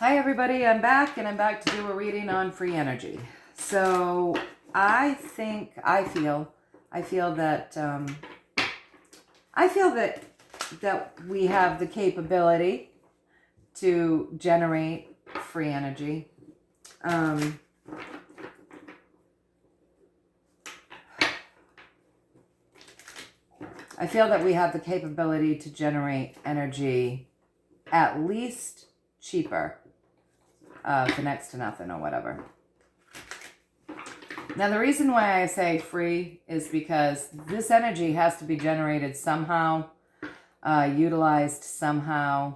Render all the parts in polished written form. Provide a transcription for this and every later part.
Hi everybody, I'm back and I'm back to do a reading on free energy. So I feel that we have the capability to generate free energy. I feel that we have the capability to generate energy at least cheaper for next to nothing or whatever. Now, the reason why I say free is because this energy has to be generated somehow, utilized somehow,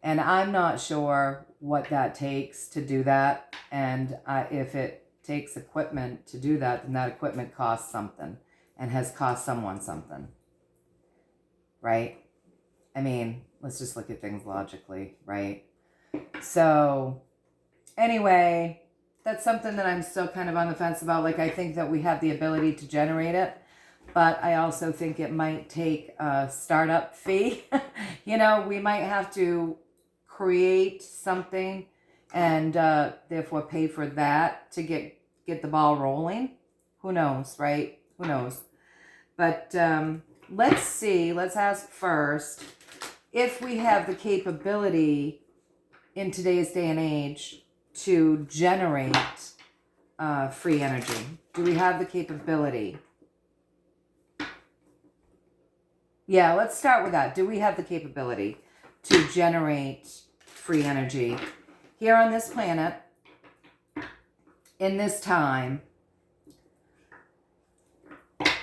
and I'm not sure what that takes to do that. And if it takes equipment to do that, then that equipment costs something and has cost someone something, right? I mean, let's just look at things logically, right? So anyway, that's something that I'm still kind of on the fence about. Like, I think that we have the ability to generate it, but I also think it might take a startup fee. We might have to create something and therefore pay for that to get the ball rolling. Who knows, right? Who knows? But let's see. Let's ask first if we have the capability in today's day and age to generate free energy. Do we have the capability? Yeah, let's start with that. Do we have the capability to generate free energy here on this planet in this time?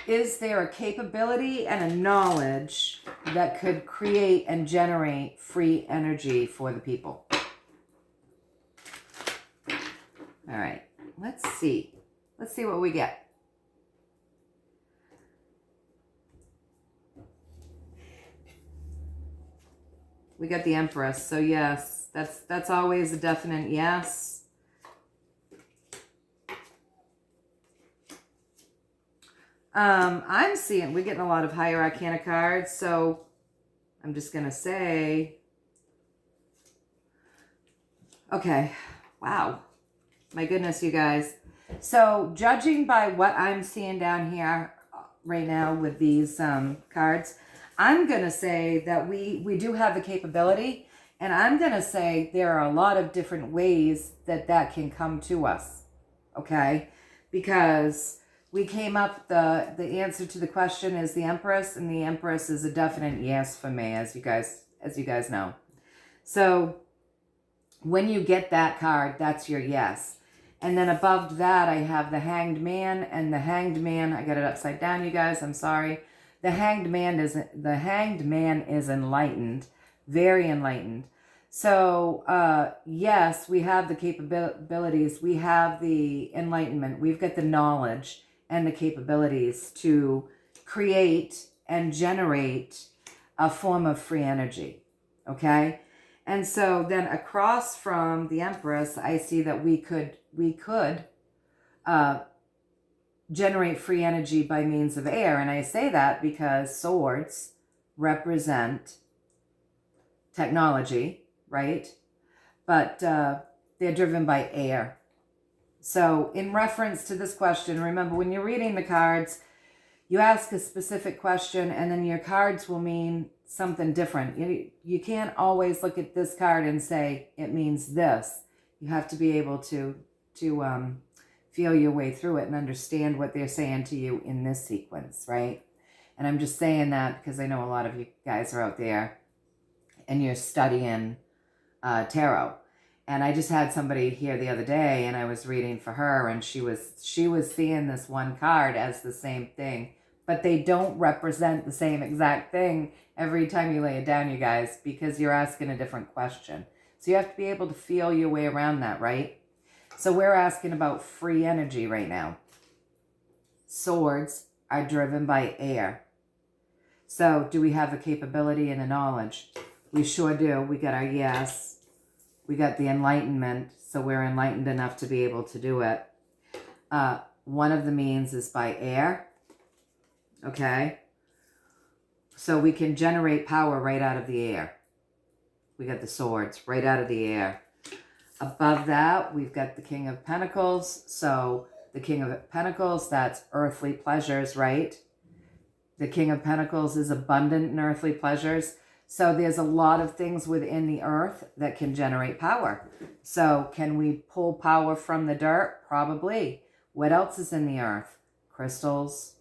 Is there a capability and a knowledge that could create and generate free energy for the people? All right, let's see. Let's see what we get. We got the Empress, so yes, that's always a definite yes. I'm seeing, we're getting a lot of higher arcana cards, so I'm just going to say, okay, wow, my goodness, you guys. So judging by what I'm seeing down here right now with these cards, I'm going to say that we do have the capability, and I'm going to say there are a lot of different ways that can come to us, okay? Because we came up, the answer to the question is the Empress, and the Empress is a definite yes for me, as you guys know. So when you get that card, that's your yes. And then above that, I have the Hanged Man, and the Hanged Man, I got it upside down, you guys, I'm sorry. The Hanged Man is enlightened, very enlightened. So, yes, we have the capabilities, we have the enlightenment, we've got the knowledge and the capabilities to create and generate a form of free energy, okay? And so then across from the Empress, I see that we could generate free energy by means of air. And I say that because swords represent technology, right? But they're driven by air. So in reference to this question, remember when you're reading the cards, you ask a specific question and then your cards will mean something different. You can't always look at this card and say it means this. You have to be able to feel your way through it and understand what they're saying to you in this sequence, right? And I'm just saying that because I know a lot of you guys are out there and you're studying tarot. And I just had somebody here the other day and I was reading for her, and she was seeing this one card as the same thing, but they don't represent the same exact thing every time you lay it down, you guys, because you're asking a different question. So you have to be able to feel your way around that, right? So we're asking about free energy right now. Swords are driven by air. So do we have the capability and the knowledge? We sure do. We got our yes. We got the enlightenment, so we're enlightened enough to be able to do it. One of the means is by air, okay? So we can generate power right out of the air. We got the swords right out of the air. Above that, we've got the King of Pentacles. So the King of Pentacles, that's earthly pleasures, right? The King of Pentacles is abundant in earthly pleasures. So there's a lot of things within the earth that can generate power. So can we pull power from the dirt? Probably. What else is in the earth? Crystals,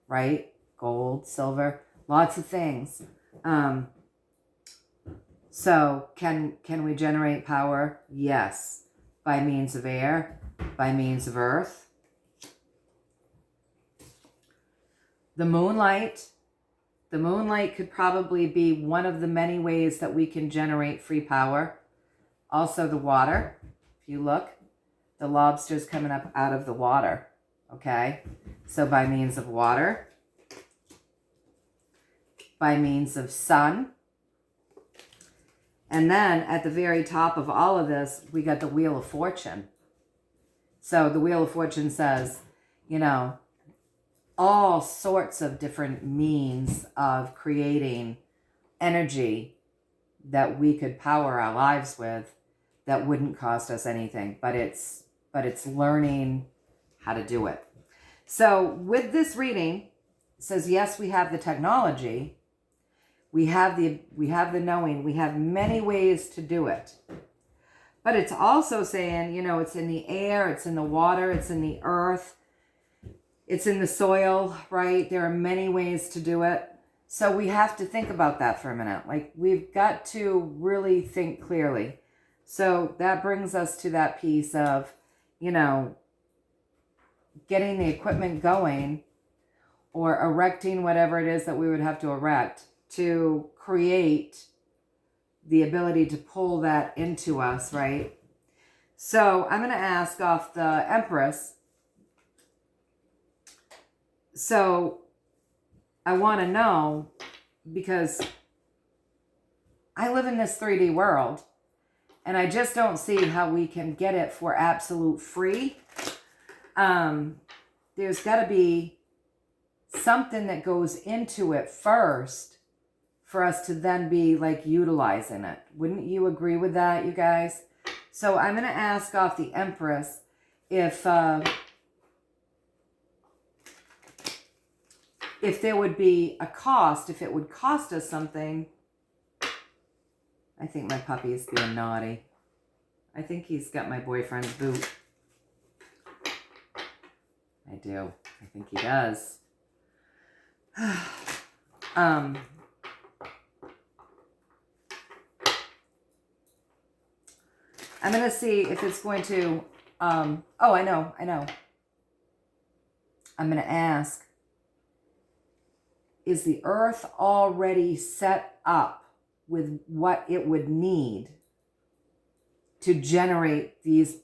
right? Gold, silver, lots of things. So can we generate power? Yes. By means of air, by means of earth. The moonlight could probably be one of the many ways that we can generate free power. Also the water. If you look, the lobster's coming up out of the water. Okay? So by means of water, by means of sun. And then at the very top of all of this, we got the Wheel of Fortune. So the Wheel of Fortune says, you know, all sorts of different means of creating energy that we could power our lives with that wouldn't cost us anything, but it's learning how to do it. So with this reading, it says, yes, we have the technology, we have the knowing, we have many ways to do it. But it's also saying, you know, it's in the air, it's in the water, it's in the earth, it's in the soil, right? There are many ways to do it. So we have to think about that for a minute. Like, we've got to really think clearly. So that brings us to that piece of, you know, getting the equipment going or erecting whatever it is that we would have to erect to create the ability to pull that into us, right? So I'm going to ask off the Empress. So I want to know, because I live in this 3D world and I just don't see how we can get it for absolute free. There's got to be something that goes into it first for us to then be like utilizing it. Wouldn't you agree with that, you guys? So I'm going to ask off the Empress if there would be a cost, if it would cost us something. I think my puppy is being naughty. I think he's got my boyfriend's boot. I do. I think he does. I'm going to see if it's going to, oh, I know. I'm going to ask, is the earth already set up with what it would need to generate these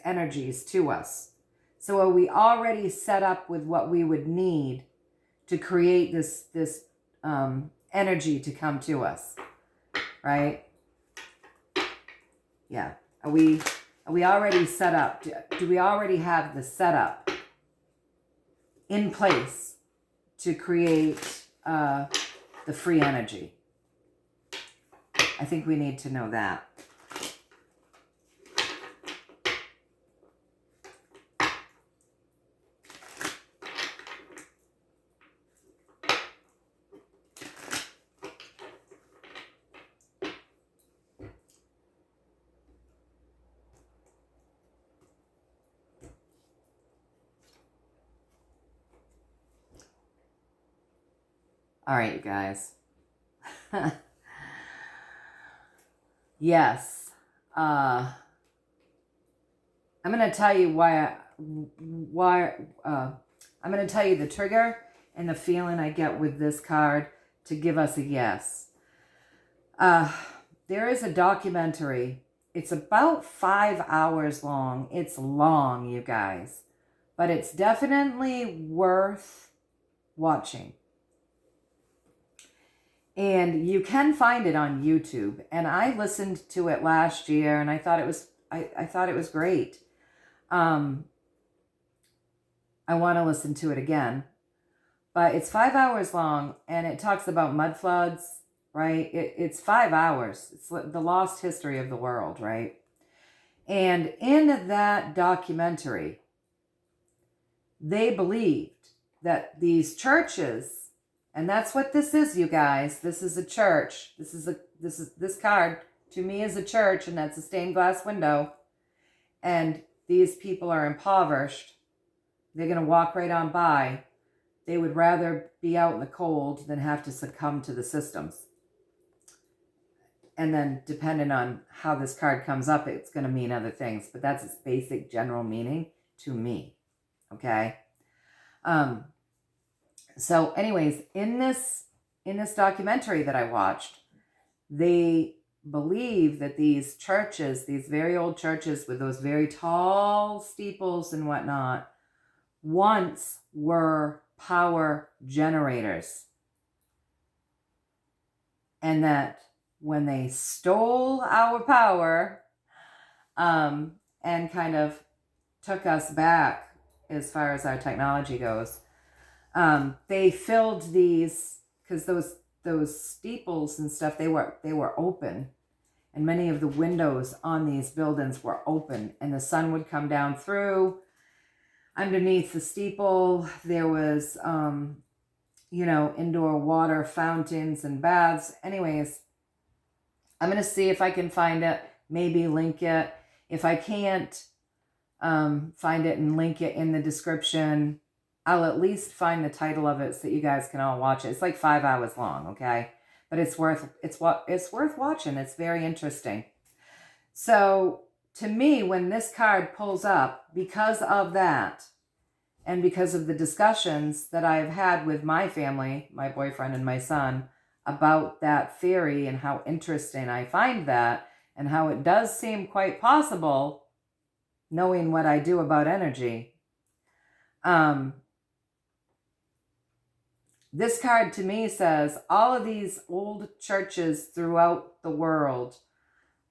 energies to us? So are we already set up with what we would need to create this energy to come to us, right? Yeah. Are we already set up? Do we already have the setup in place to create the free energy? I think we need to know that. All right, you guys. Yes. I'm going to tell you I'm going to tell you the trigger and the feeling I get with this card to give us a yes. There is a documentary. It's about 5 hours long. It's long, you guys, but it's definitely worth watching. And you can find it on YouTube. And I listened to it last year and I thought it was great. I want to listen to it again. But it's 5 hours long and it talks about mud floods, right? It's 5 hours. It's the lost history of the world, right? And in that documentary, they believed that these churches, and that's what this is, you guys. This is a church. This card to me is a church, and that's a stained glass window. And these people are impoverished. They're going to walk right on by. They would rather be out in the cold than have to succumb to the systems. And then depending on how this card comes up, it's going to mean other things. But that's its basic general meaning to me. Okay? So anyways, in this documentary that I watched, they believe that these churches, these very old churches with those very tall steeples and whatnot, once were power generators. And that when they stole our power and kind of took us back as far as our technology goes, they filled these, because those steeples and stuff, they were open, and many of the windows on these buildings were open, and the sun would come down through. Underneath the steeple, there was indoor water fountains and baths. Anyways, I'm going to see if I can find it, maybe link it. If I can't find it and link it in the description, I'll at least find the title of it so that you guys can all watch it. It's like 5 hours long, okay? But it's worth watching. It's very interesting. So to me, when this card pulls up, because of that, and because of the discussions that I've had with my family, my boyfriend and my son, about that theory and how interesting I find that, and how it does seem quite possible, knowing what I do about energy, this card to me says all of these old churches throughout the world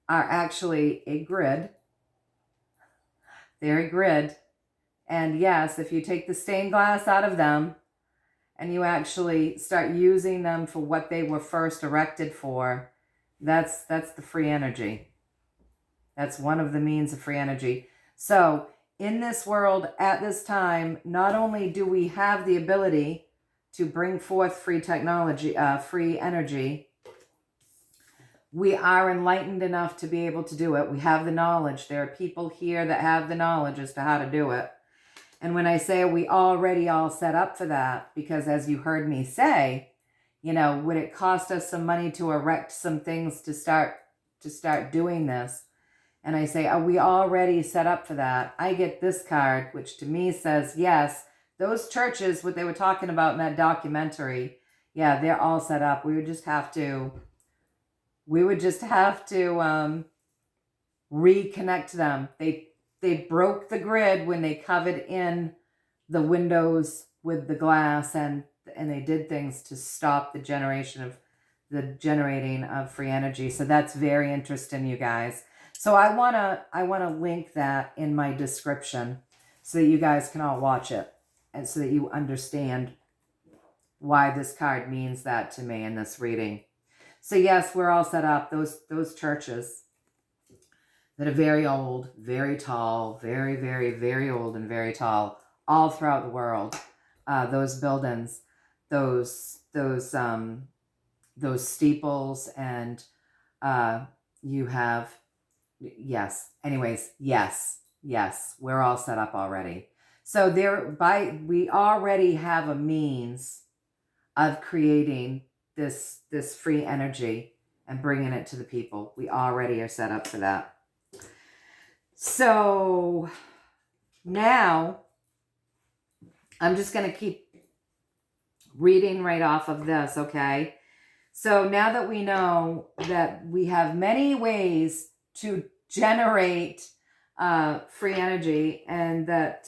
are actually a grid. They're a grid. And yes, if you take the stained glass out of them and you actually start using them for what they were first erected for, that's the free energy. That's one of the means of free energy. So in this world at this time, not only do we have the ability to bring forth free technology, free energy, we are enlightened enough to be able to do it. We have the knowledge. There are people here that have the knowledge as to how to do it. And when I say we already all set up for that, because as you heard me say, would it cost us some money to erect some things to start doing this? And I say, are we already set up for that? I get this card, which to me says, yes, those churches, what they were talking about in that documentary, yeah, they're all set up. We would just have to reconnect them. They broke the grid when they covered in the windows with the glass, and they did things to stop the generating of free energy. So that's very interesting, you guys. So I wanna link that in my description so that you guys can all watch it, and so that you understand why this card means that to me in this reading. So yes, we're all set up. Those churches that are very old, very tall, very, very, very old and very tall, all throughout the world. Those buildings, those steeples, and you have, yes. Anyways, yes, we're all set up already. So we already have a means of creating this free energy and bringing it to the people. We already are set up for that. So now I'm just going to keep reading right off of this, okay? So now that we know that we have many ways to generate free energy, and that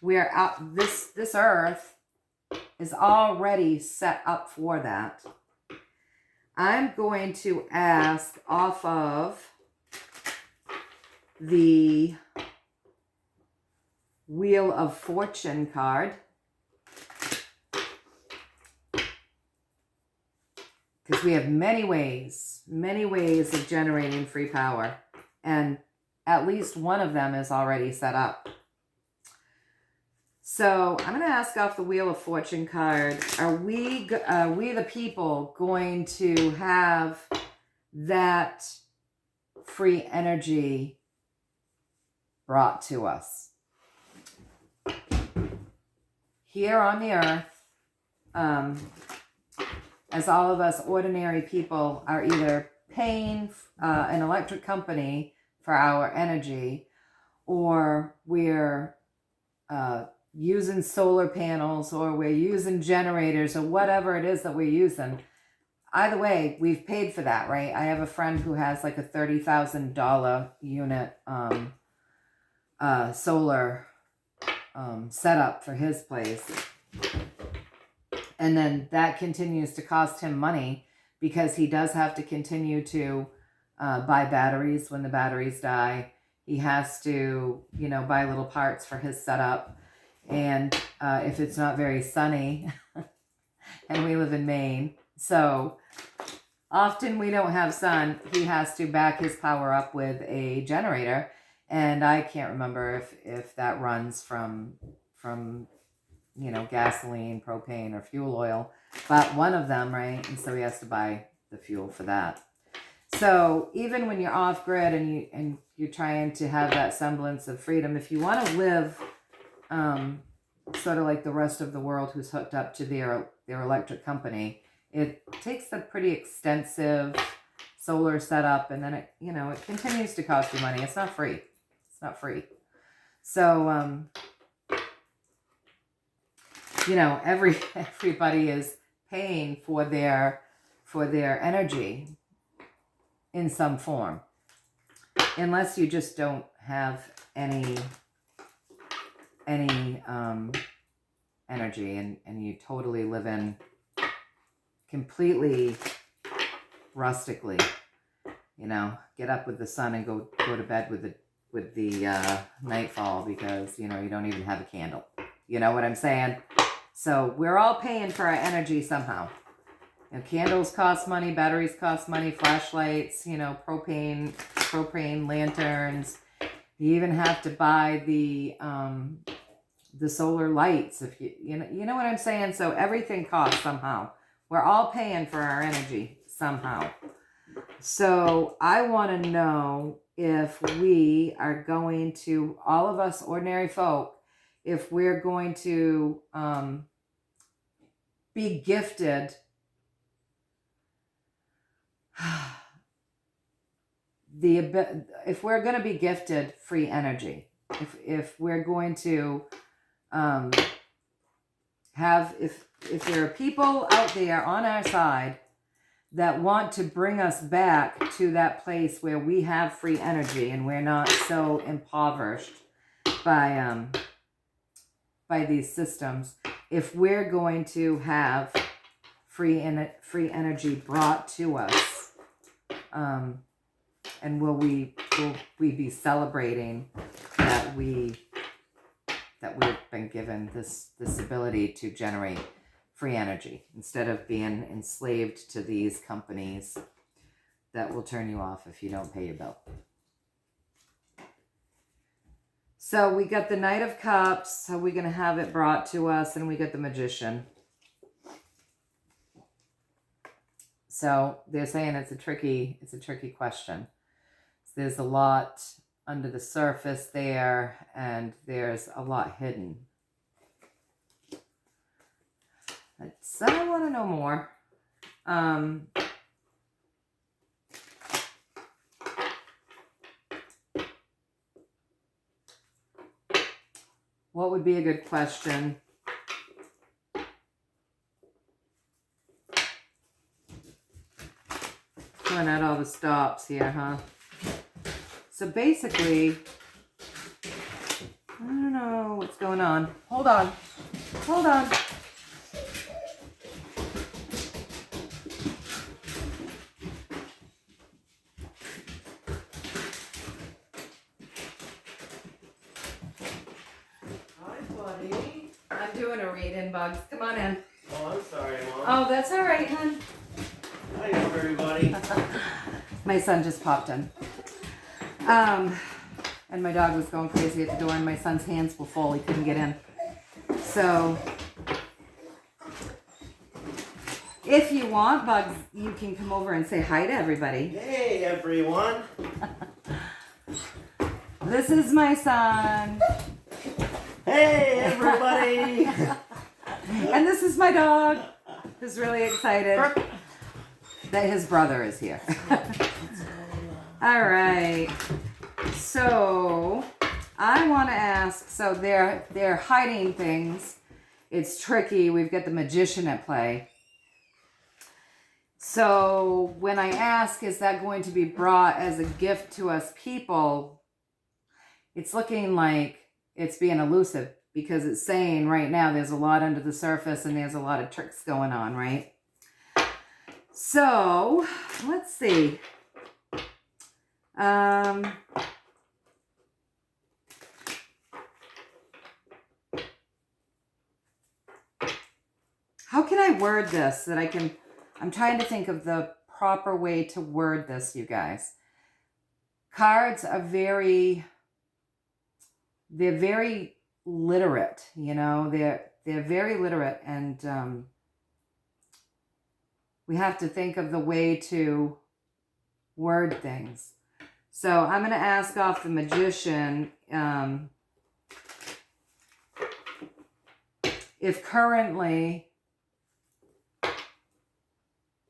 we're out, this earth is already set up for that, I'm going to ask off of the Wheel of Fortune card, because we have many ways of generating free power. And at least one of them is already set up. So I'm going to ask off the Wheel of Fortune card. Are we the people going to have that free energy brought to us here on the earth? As all of us ordinary people are either paying an electric company for our energy, or we're using solar panels, or we're using generators, or whatever it is that we're using. Either way, we've paid for that, right? I have a friend who has like a $30,000 unit solar setup for his place. And then that continues to cost him money because he does have to continue to buy batteries when the batteries die. He has to, buy little parts for his setup. And if it's not very sunny, and we live in Maine, so often we don't have sun, he has to back his power up with a generator. And I can't remember if that runs from gasoline, propane, or fuel oil, but one of them, right? And so he has to buy the fuel for that. So even when you're off grid and you're trying to have that semblance of freedom, if you want to live sort of like the rest of the world who's hooked up to their electric company, it takes a pretty extensive solar setup, and then it continues to cost you money. It's not free. It's not free. So everybody is paying for their energy in some form, unless you just don't have any energy and you totally live in completely rustically, get up with the sun and go to bed with the nightfall because you don't even have a candle. You know what I'm saying? So we're all paying for our energy somehow. Candles cost money, batteries cost money, flashlights, propane lanterns. You even have to buy the solar lights if you know what I'm saying. So everything costs somehow. We're all paying for our energy somehow. So I want to know if we are going to, all of us ordinary folk, if we're going to be gifted if we're going to be gifted free energy, if we're going to if there are people out there on our side that want to bring us back to that place where we have free energy and we're not so impoverished by these systems, if we're going to have free energy brought to us, and will we be celebrating that we've been given this ability to generate free energy instead of being enslaved to these companies that will turn you off if you don't pay your bill. So we got the Knight of Cups. So we're going to have it brought to us, and we got the Magician. So they're saying it's a tricky question. There's a lot under the surface there, and there's a lot hidden. So I want to know more. What would be a good question? Pulling out all the stops here, huh? So basically, I don't know what's going on. Hold on. Hi, buddy. I'm doing a read-in, Bugs. Come on in. Oh, I'm sorry, Mom. Oh, that's all right, hon. Hi, everybody. My son just popped in. And my dog was going crazy at the door, and my son's hands were full. He couldn't get in. So, if you want, Bugs, you can come over and say hi to everybody. Hey, everyone. This is my son. Hey, everybody. And this is my dog, who's really excited that his brother is here. All right. So, I want to ask, so they're hiding things. It's tricky. We've got the magician at play. So, when I ask, is that going to be brought as a gift to us people? It's looking like it's being elusive, because it's saying right now there's a lot under the surface and there's a lot of tricks going on, right? So, let's see. How can I word this that I'm trying to think of the proper way to word this, you guys. Cards are they're very literate, you know, they're very literate, and we have to think of the way to word things. So I'm going to ask off the magician if currently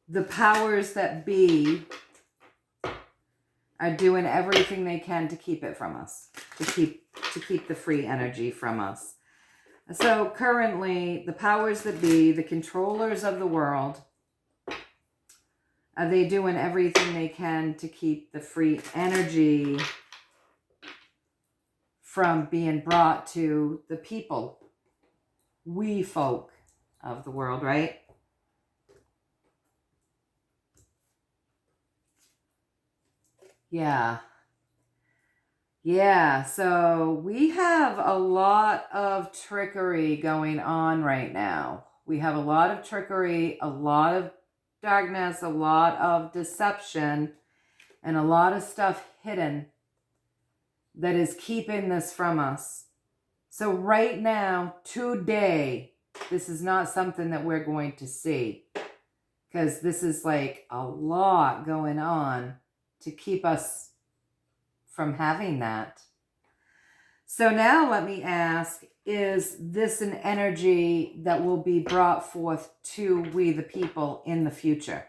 the powers that be are doing everything they can to keep it from us, to keep the free energy from us. So currently, the powers that be, the controllers of the world, are they doing everything they can to keep the free energy from being brought to the people, we folk of the world, right? Yeah, so we have a lot of trickery going on right now. We have a lot of trickery, a lot of darkness, a lot of deception, and a lot of stuff hidden that is keeping this from us. So right now, today, this is not something that we're going to see, because this is like a lot going on to keep us from having that. So now let me ask, is this an energy that will be brought forth to we the people in the future?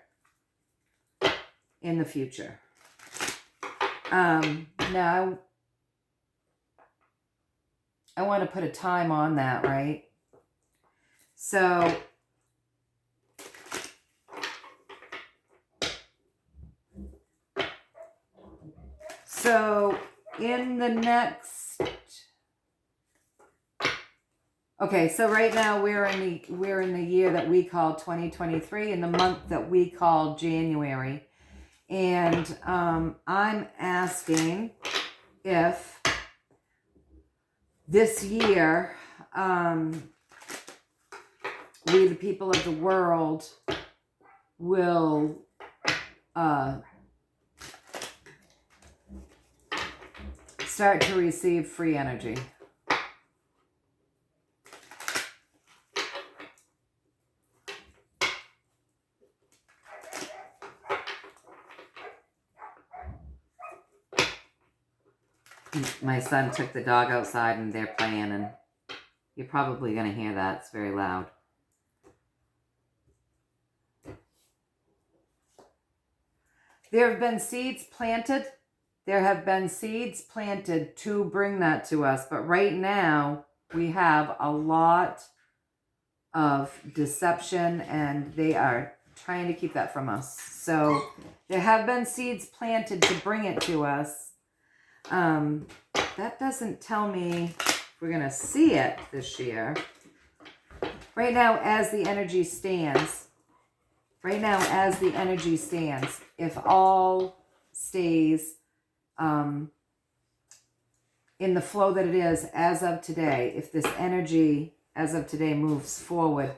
In the future. Now, I want to put a time on that, right? So, in the next, okay, so right now we're in the year that we call 2023, in the month that we call January, and I'm asking if this year we the people of the world will start to receive free energy. My son took the dog outside and they're playing, and you're probably going to hear that. It's very loud. There have been seeds planted. There have been seeds planted to bring that to us. But right now, we have a lot of deception, and they are trying to keep that from us. So there have been seeds planted to bring it to us. That doesn't tell me if we're going to see it this year. Right now, as the energy stands, if all stays in the flow that it is as of today, if this energy as of today moves forward,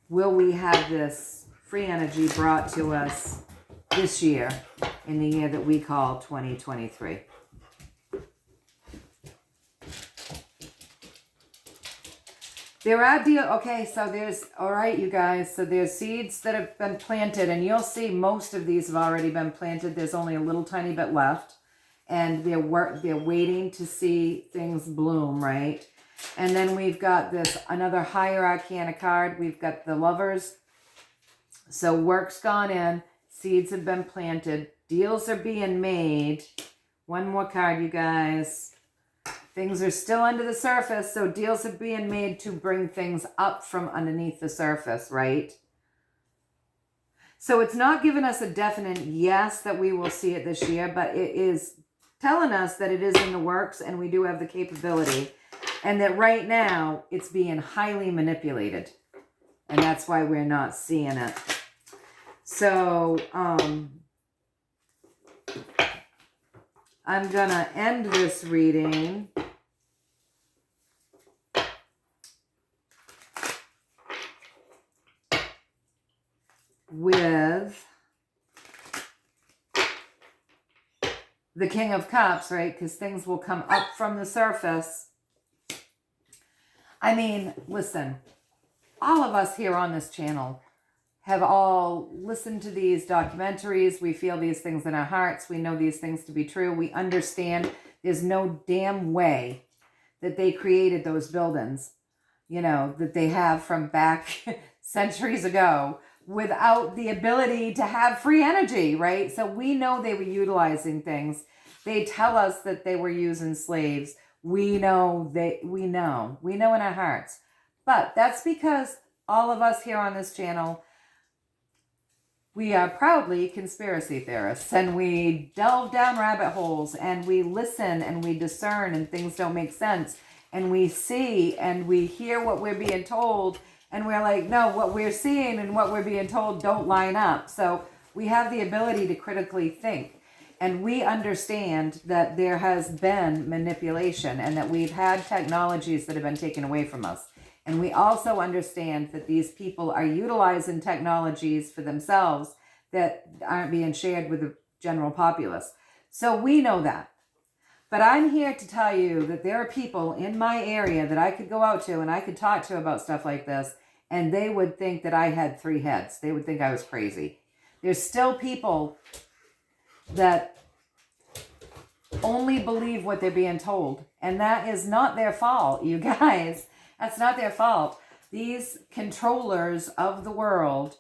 will we have this free energy brought to us this year, in the year that we call 2023? There are deal. Okay, so there's, all right, you guys. So there's seeds that have been planted, and you'll see most of these have already been planted. There's only a little tiny bit left, and they're waiting to see things bloom, right? And then we've got this another higher arcana card. We've got the Lovers. So work's gone in, seeds have been planted, deals are being made. One more card, you guys. Things are still under the surface, so deals are being made to bring things up from underneath the surface, right? So it's not giving us a definite yes that we will see it this year, but it is telling us that it is in the works and we do have the capability. And that right now it's being highly manipulated. And that's why we're not seeing it. So, I'm gonna end this reading with the King of Cups, right? Because things will come up from the surface. I mean, listen, all of us here on this channel have all listened to these documentaries. We feel these things in our hearts. We know these things to be true. We understand there's no damn way that they created those buildings, you know, that they have from back centuries ago without the ability to have free energy, right? So we know they were utilizing things. They tell us that they were using slaves. We know in our hearts. But that's because all of us here on this channel, we are proudly conspiracy theorists, and we delve down rabbit holes, and we listen and we discern, and things don't make sense, and we see and we hear what we're being told, and we're like, no, what we're seeing and what we're being told don't line up. So we have the ability to critically think, and we understand that there has been manipulation and that we've had technologies that have been taken away from us. And we also understand that these people are utilizing technologies for themselves that aren't being shared with the general populace. So we know that. But I'm here to tell you that there are people in my area that I could go out to and I could talk to about stuff like this, and they would think that I had 3 heads. They would think I was crazy. There's still people that only believe what they're being told, and that is not their fault, you guys. That's not their fault. These controllers of the world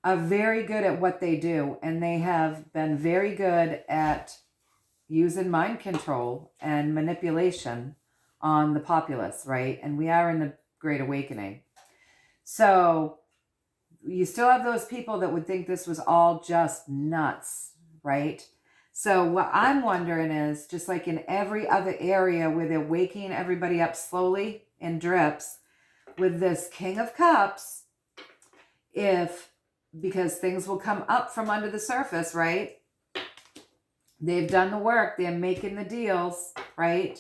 are very good at what they do, and they have been very good at using mind control and manipulation on the populace, right? And we are in the Great Awakening. So you still have those people that would think this was all just nuts, right? So what I'm wondering is, just like in every other area where they're waking everybody up slowly in drips, with this King of Cups, because things will come up from under the surface, right? They've done the work. They're making the deals, right?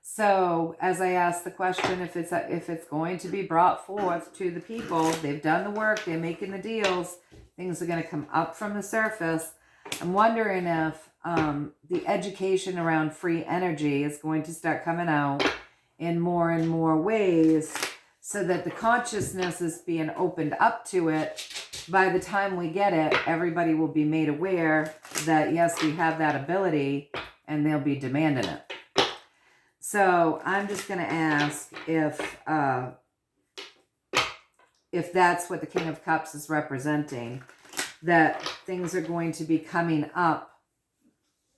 So as I asked the question, if it's going to be brought forth to the people, they've done the work. They're making the deals. Things are going to come up from the surface. I'm wondering if the education around free energy is going to start coming out in more and more ways, so that the consciousness is being opened up to it. By the time we get it, everybody will be made aware that, yes, we have that ability, and they'll be demanding it. So I'm just going to ask if that's what the King of Cups is representing, that things are going to be coming up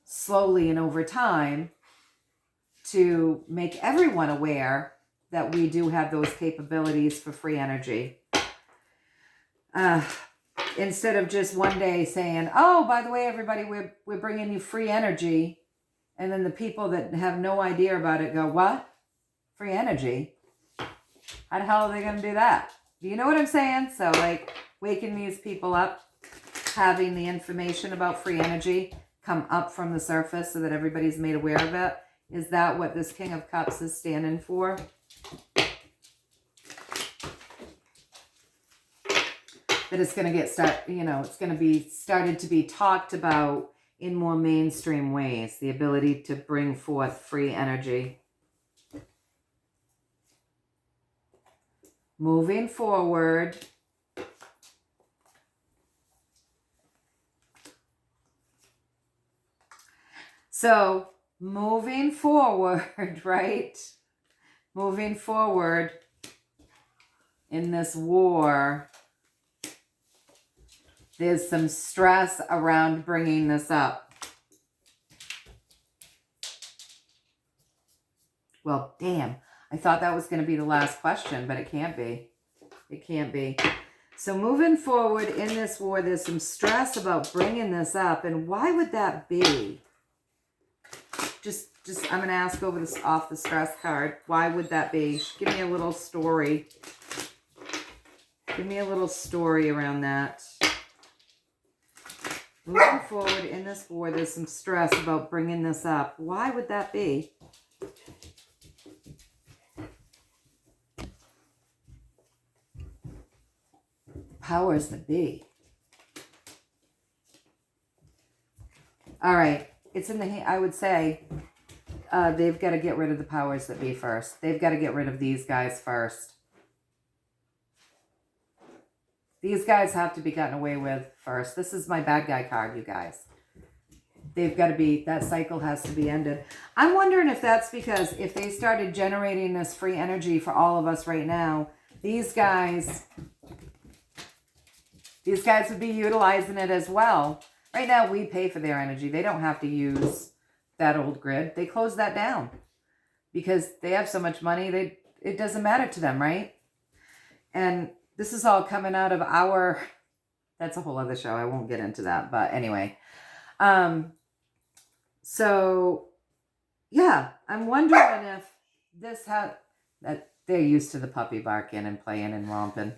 slowly and over time to make everyone aware that we do have those capabilities for free energy. Instead of just one day saying, oh, by the way, everybody, we're bringing you free energy. And then the people that have no idea about it go, what? Free energy? How the hell are they going to do that? Do you know what I'm saying? So like waking these people up, having the information about free energy come up from the surface so that everybody's made aware of it. Is that what this King of Cups is standing for? That it's going to it's going to be started to be talked about in more mainstream ways, the ability to bring forth free energy. moving forward, so moving forward, right? Moving forward in this war, there's some stress around bringing this up. Well, damn. I thought that was going to be the last question, but it can't be. It can't be. So moving forward in this war, there's some stress about bringing this up. And why would that be? Just I'm going to ask over this off the stress card. Why would that be? Give me a little story. Give me a little story around that. Moving forward in this war, there's some stress about bringing this up. Why would that be? Powers that be. All right. It's in the, I would say, they've got to get rid of the powers that be first. They've got to get rid of these guys first. These guys have to be gotten away with first. This is my bad guy card, you guys. They've got to be, that cycle has to be ended. I'm wondering if that's because if they started generating this free energy for all of us right now, these guys would be utilizing it as well. Right now, we pay for their energy. They don't have to use that old grid. They close that down because they have so much money. It doesn't matter to them, right? And this is all coming out of our, that's a whole other show. I won't get into that. But anyway, so yeah, I'm wondering if this that they're used to the puppy barking and playing and romping.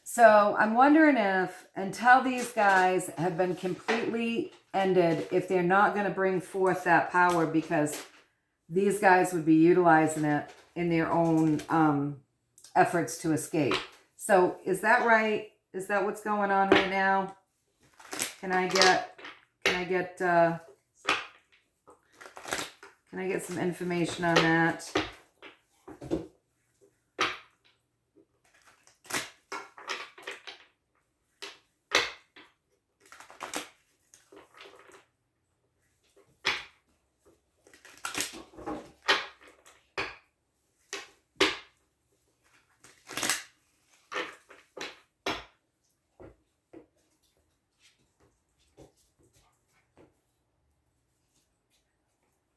So I'm wondering if, until these guys have been completely ended, if they're not going to bring forth that power, because these guys would be utilizing it in their own efforts to escape. So is that right? Is that what's going on right now? Can I get some information on that?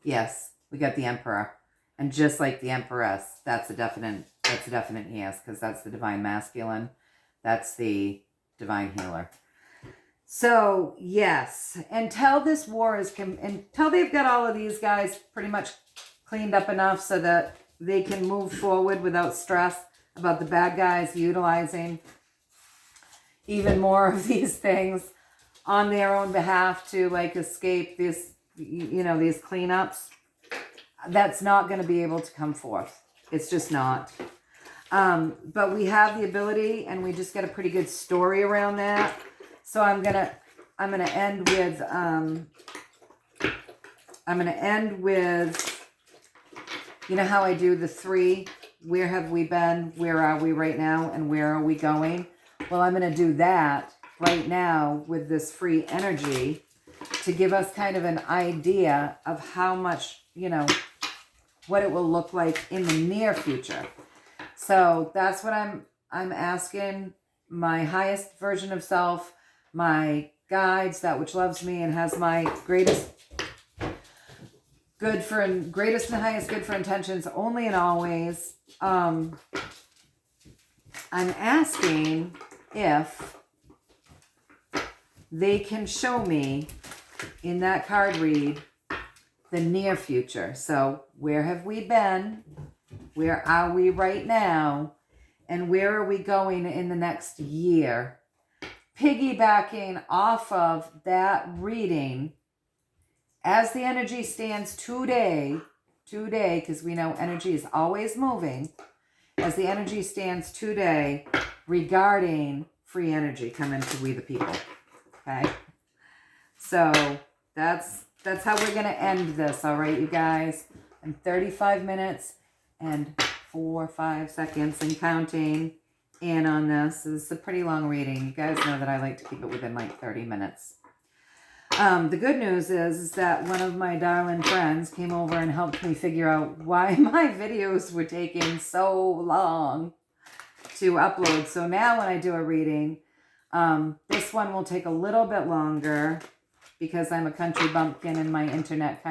Yes, we got the Emperor. And just like the Empress, that's a definite yes, because that's the divine masculine. That's the divine healer. So, yes, until this war is, until they've got all of these guys pretty much cleaned up enough so that they can move forward without stress about the bad guys utilizing even more of these things on their own behalf to like escape this, you know, these cleanups, that's not going to be able to come forth. It's just not. But we have the ability, and we just got a pretty good story around that. So I'm gonna end with, you know how I do the 3, where have we been, where are we right now, and where are we going? Well, I'm gonna do that right now with this free energy to give us kind of an idea of how much, you know, what it will look like in the near future. So that's what I'm asking my highest version of self, my guides, that which loves me and has my greatest and highest good for intentions only and always. I'm asking if they can show me in that card read the near future. So where have we been? Where are we right now? And where are we going in the next year? Piggybacking off of that reading, as the energy stands today, because we know energy is always moving, as the energy stands today regarding free energy coming to we the people. Okay? So that's how we're going to end this, all right, you guys? In 35 minutes and 4 or 5 seconds and counting in on this. This is a pretty long reading. You guys know that I like to keep it within like 30 minutes. The good news is that one of my darling friends came over and helped me figure out why my videos were taking so long to upload. So now when I do a reading, this one will take a little bit longer because I'm a country bumpkin and my internet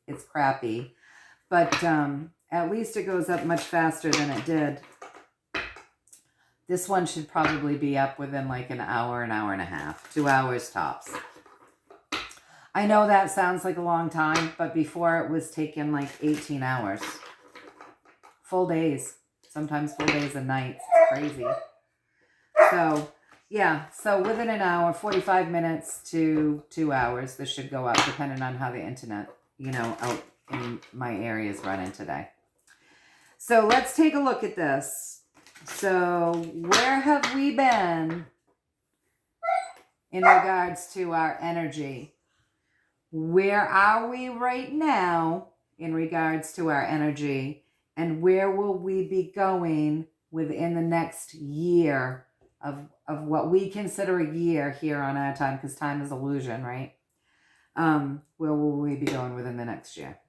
it's crappy. But at least it goes up much faster than it did. This one should probably be up within like an hour and a half, 2 hours tops. I know that sounds like a long time, but before it was taking like 18 hours. Full days. Sometimes full days and nights. It's crazy. So, yeah. So within an hour, 45 minutes to 2 hours, this should go up depending on how the internet, out in my area is running today. So let's take a look at this. So where have we been in regards to our energy? Where are we right now in regards to our energy? And where will we be going within the next year of what we consider a year here on our time? Because time is illusion, right? Where will we be going within the next year?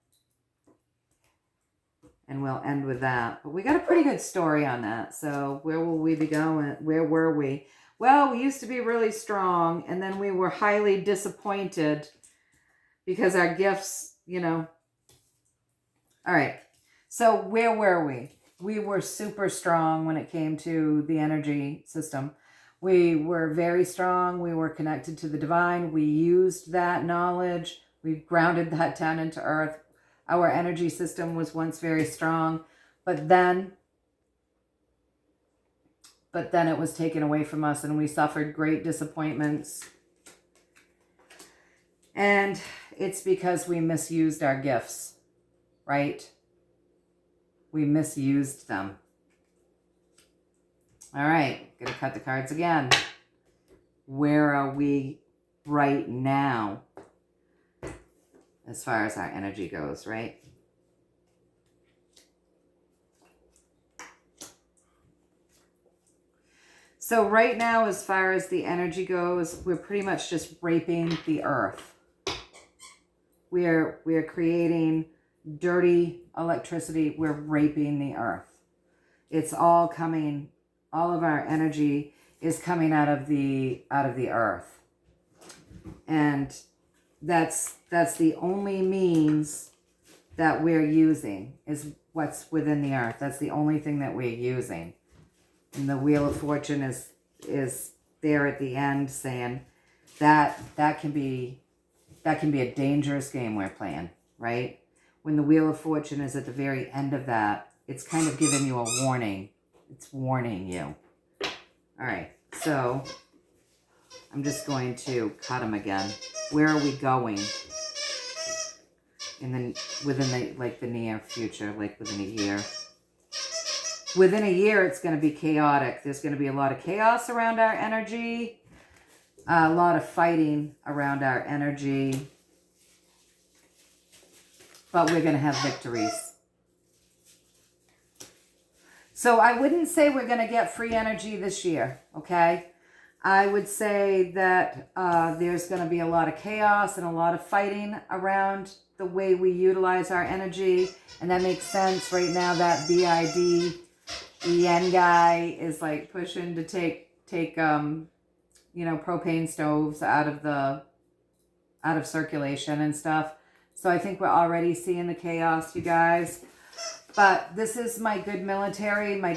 And we'll end with that. But we got a pretty good story on that. So where will we be going? Where were we? Well, we used to be really strong, and then we were highly disappointed because our gifts, All right. So where were we? We were super strong when it came to the energy system. We were very strong. We were connected to the divine. We used that knowledge. We grounded that down into earth. Our energy system was once very strong, but then it was taken away from us and we suffered great disappointments. And it's because we misused our gifts, right? We misused them. All right, gonna cut the cards again. Where are we right now as far as our energy goes, right? So right now, as far as the energy goes, we're pretty much just raping the earth. We are creating dirty electricity. We're raping the earth. It's all coming, all of our energy is coming out of the earth. And that's the only means that we're using is what's within the earth. That's the only thing that we're using. And the Wheel of Fortune is there at the end saying that can be a dangerous game we're playing, right? When the Wheel of Fortune is at the very end of that, it's kind of giving you a warning. It's warning you. All right, so I'm just going to cut them again. Where are we going within the near future, like within a year? Within a year, it's going to be chaotic. There's going to be a lot of chaos around our energy, a lot of fighting around our energy, but we're going to have victories. So I wouldn't say we're going to get free energy this year, okay? I would say that there's going to be a lot of chaos and a lot of fighting around the way we utilize our energy, and that makes sense. Right now, that BID yen guy is like pushing to take propane stoves out of circulation and stuff. So I think we're already seeing the chaos, you guys. But this is my good military, my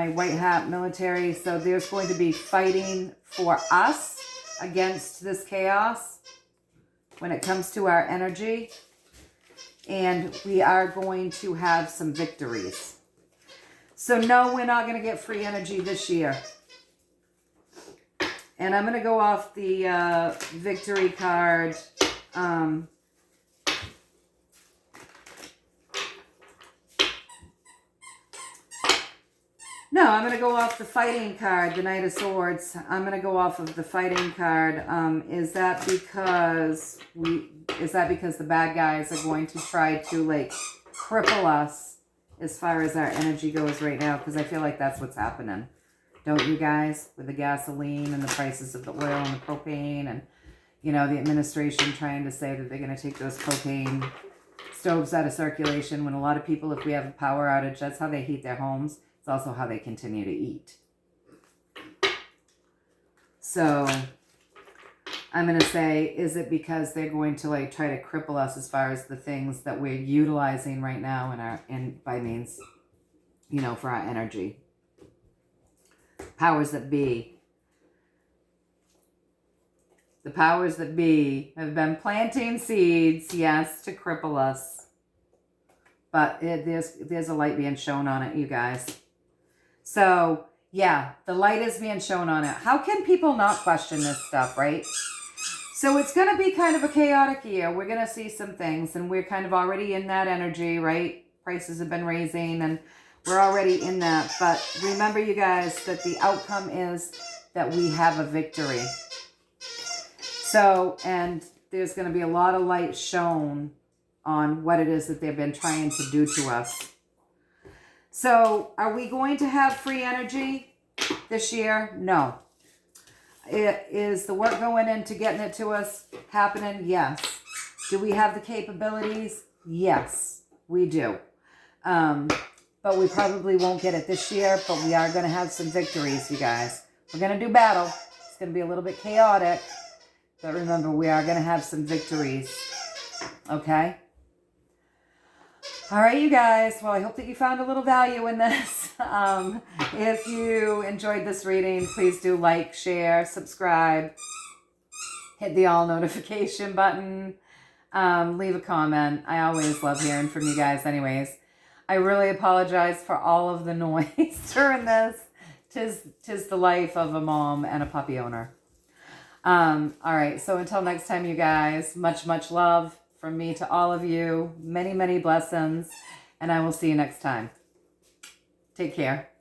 white hat military. So there's going to be fighting for us against this chaos when it comes to our energy. And we are going to have some victories. So no, we're not going to get free energy this year. And I'm going to go off the victory card. No, I'm going to go off the fighting card, the Knight of Swords. I'm going to go off of the fighting card. Is that because the bad guys are going to try to like cripple us as far as our energy goes right now, because I feel like that's what's happening. Don't you guys? With the gasoline and the prices of the oil and the propane, and, you know, the administration trying to say that they're going to take those propane stoves out of circulation, when a lot of people, if we have a power outage, that's how they heat their homes. It's also how they continue to eat. So I'm going to say, is it because they're going to like try to cripple us as far as the things that we're utilizing right now by means, you know, for our energy? Powers that be. The powers that be have been planting seeds, yes, to cripple us. But there's a light being shown on it, you guys. So, yeah, the light is being shown on it. How can people not question this stuff, right? So it's going to be kind of a chaotic year. We're going to see some things, and we're kind of already in that energy, right? Prices have been raising, and we're already in that. But remember, you guys, that the outcome is that we have a victory. So, and there's going to be a lot of light shown on what it is that they've been trying to do to us. So, are we going to have free energy this year? No. Is the work going into getting it to us happening? Yes. Do we have the capabilities? Yes, we do. But we probably won't get it this year, but we are going to have some victories, you guys. We're going to do battle. It's going to be a little bit chaotic, but remember, we are going to have some victories. Okay? All right, you guys. Well, I hope that you found a little value in this. If you enjoyed this reading, please do like, share, subscribe, hit the all notification button, leave a comment. I always love hearing from you guys anyways. I really apologize for all of the noise during this. Tis the life of a mom and a puppy owner. All right, so until next time, you guys, much, much love from me to all of you. Many, many blessings, and I will see you next time. Take care.